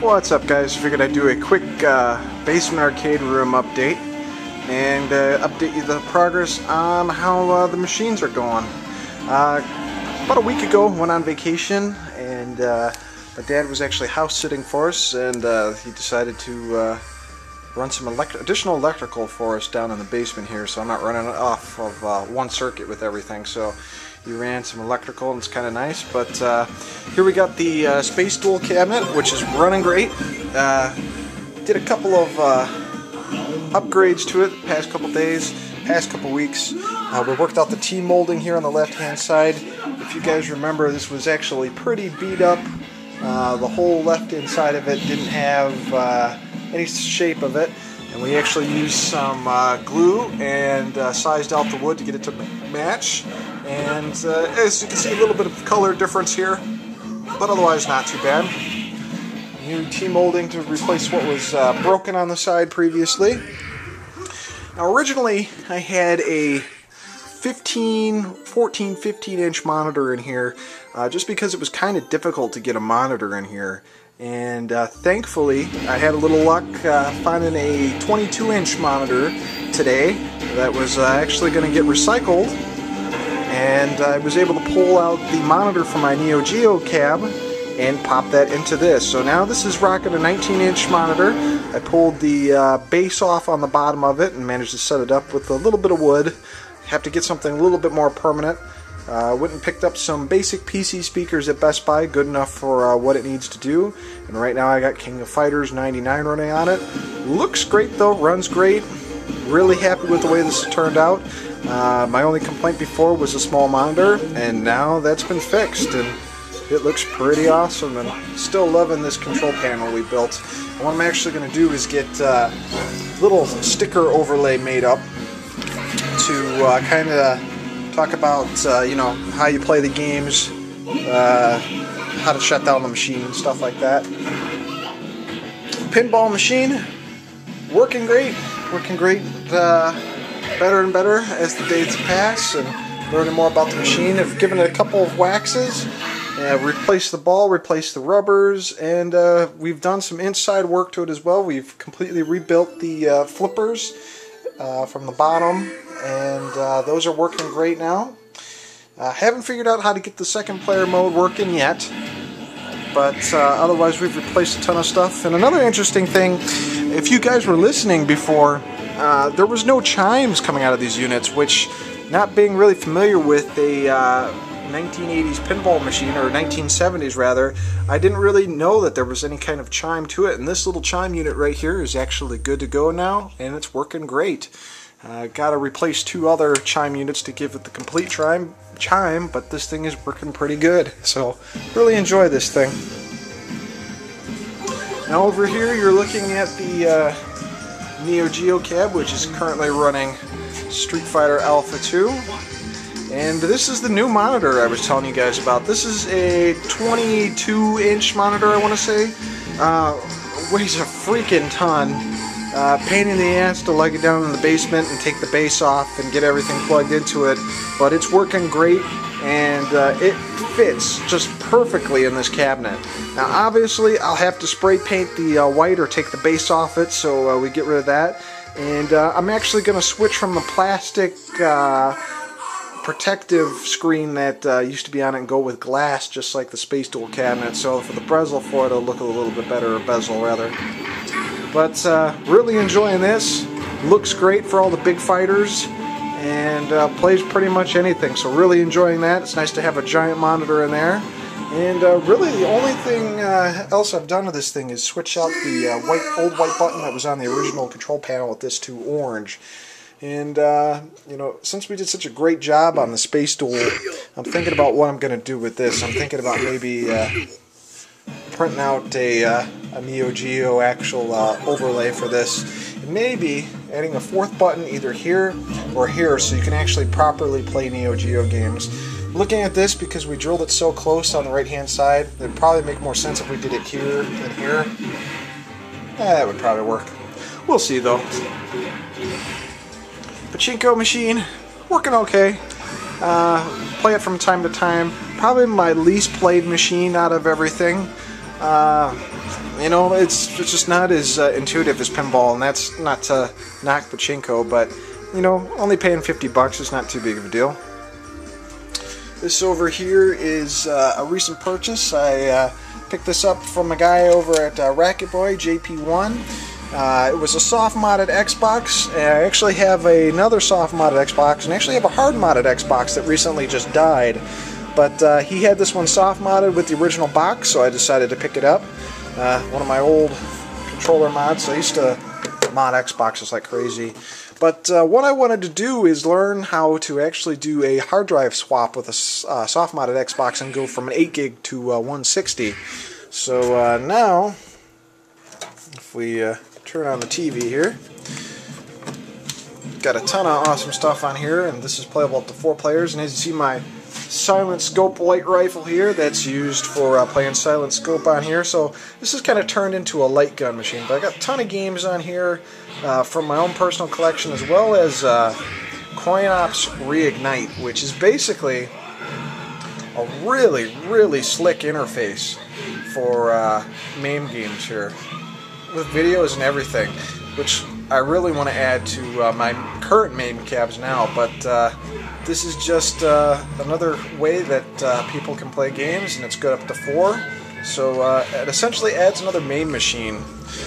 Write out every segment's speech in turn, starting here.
What's up, guys? Figured I'd do a quick basement arcade room update and update you the progress on how the machines are going. About a week ago, went on vacation, and my dad was actually house sitting for us, and he decided to run some additional electrical for us down in the basement here, so I'm not running off of one circuit with everything. So he ran some electrical, and it's kind of nice. But here we got the Space Duel cabinet, which is running great. Did a couple of upgrades to it the past couple days, past couple weeks. We worked out the T-molding here on the left-hand side. If you guys remember, this was actually pretty beat up. The whole left-hand side of it didn't have any shape of it, and we actually used some glue and sized out the wood to get it to match. And as you can see, a little bit of color difference here, but otherwise not too bad. New T-molding to replace what was broken on the side previously. Now originally I had a 14, 15 inch monitor in here, just because it was kind of difficult to get a monitor in here. And thankfully I had a little luck finding a 22 inch monitor today that was actually going to get recycled. And I was able to pull out the monitor from my Neo Geo cab and pop that into this. So now this is rocking a 19-inch monitor. I pulled the base off on the bottom of it and managed to set it up with a little bit of wood. Have to get something a little bit more permanent. Went and picked up some basic PC speakers at Best Buy, good enough for what it needs to do. And right now I got King of Fighters 99 running on it. Looks great though, runs great. Really happy with the way this has turned out. My only complaint before was a small monitor, and now that's been fixed, and it looks pretty awesome. And still loving this control panel we built. And what I'm actually going to do is get a little sticker overlay made up to kind of talk about you know, how you play the games, how to shut down the machine, stuff like that. Pinball machine, working great. Better and better as the days pass, and learning more about the machine. I've given it a couple of waxes, replaced the ball, replaced the rubbers, and we've done some inside work to it as well. We've completely rebuilt the flippers from the bottom, and those are working great now. Haven't figured out how to get the second player mode working yet, but otherwise we've replaced a ton of stuff. And another interesting thing, if you guys were listening before, there was no chimes coming out of these units, which, not being really familiar with a 1980s pinball machine, or 1970s rather, I didn't really know that there was any kind of chime to it. And this little chime unit right here is actually good to go now, and it's working great. Got to replace two other chime units to give it the complete chime, but this thing is working pretty good. So really enjoy this thing. Now over here you're looking at the Neo Geo cab, which is currently running Street Fighter Alpha 2. And this is the new monitor I was telling you guys about. This is a 22-inch monitor, I want to say. Weighs a freaking ton. Pain in the ass to lug it down in the basement and take the base off and get everything plugged into it. But it's working great, and it fits just perfectly in this cabinet. Now obviously I'll have to spray paint the white or take the base off it, so we get rid of that. And I'm actually going to switch from the plastic protective screen that used to be on it and go with glass, just like the Space Duel cabinet. So for the bezel for it, it'll look a little bit better, or bezel rather. But really enjoying this. Looks great for all the big fighters, and plays pretty much anything. So really enjoying that. It's nice to have a giant monitor in there. And really the only thing else I've done to this thing is switch out the old white button that was on the original control panel with this to orange. And you know, since we did such a great job on the Space Duel, I'm thinking about what I'm going to do with this. I'm thinking about maybe printing out a Neo Geo actual overlay for this, and maybe adding a fourth button either here or here, so you can actually properly play Neo Geo games. Looking at this, because we drilled it so close on the right hand side, it would probably make more sense if we did it here than here. That would probably work. We'll see though. Pachinko machine, working okay. Play it from time to time. Probably my least played machine out of everything. You know, it's just not as intuitive as pinball, and that's not to knock pachinko, but you know, only paying $50 is not too big of a deal. This over here is a recent purchase. I picked this up from a guy over at Racket Boy, JP1. It was a soft-modded Xbox. I actually have another soft-modded Xbox, and actually have a hard-modded Xbox that recently just died. But he had this one soft-modded with the original box, so I decided to pick it up. One of my old controller mods. I used to mod Xboxes like crazy. But what I wanted to do is learn how to actually do a hard drive swap with a soft-modded Xbox and go from an 8 gig to 160. So now, if we turn on the TV here, got a ton of awesome stuff on here, and this is playable up to 4 players. And as you see, my Silent Scope light rifle here, that's used for playing Silent Scope on here. So this is kind of turned into a light gun machine, but I got a ton of games on here from my own personal collection, as well as CoinOps Reignite, which is basically a really slick interface for MAME games here, with videos and everything, which I really want to add to my current MAME cabs now. But this is just another way that people can play games, and it's good up to 4. So it essentially adds another MAME machine.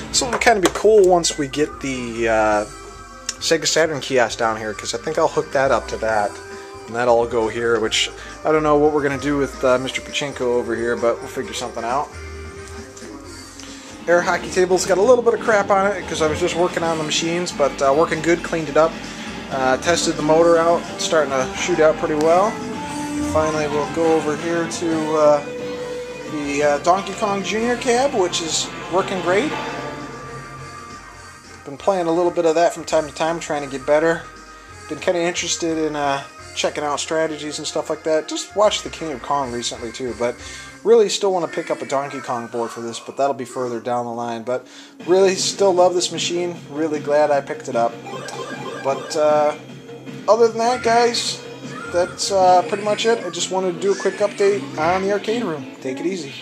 This will kind of be cool once we get the Sega Saturn kiosk down here, because I think I'll hook that up to that, and that'll all go here, which I don't know what we're going to do with Mr. Pachinko over here, but we'll figure something out. Air hockey table's got a little bit of crap on it because I was just working on the machines, but working good, cleaned it up. Tested the motor out, it's starting to shoot out pretty well. Finally, we'll go over here to the Donkey Kong Jr. cab, which is working great. Been playing a little bit of that from time to time, trying to get better. Been kind of interested in checking out strategies and stuff like that. Just watched the King of Kong recently too, but really still want to pick up a Donkey Kong board for this, but that'll be further down the line. But really still love this machine, really glad I picked it up. But other than that, guys, that's pretty much it. I just wanted to do a quick update on the arcade room. Take it easy.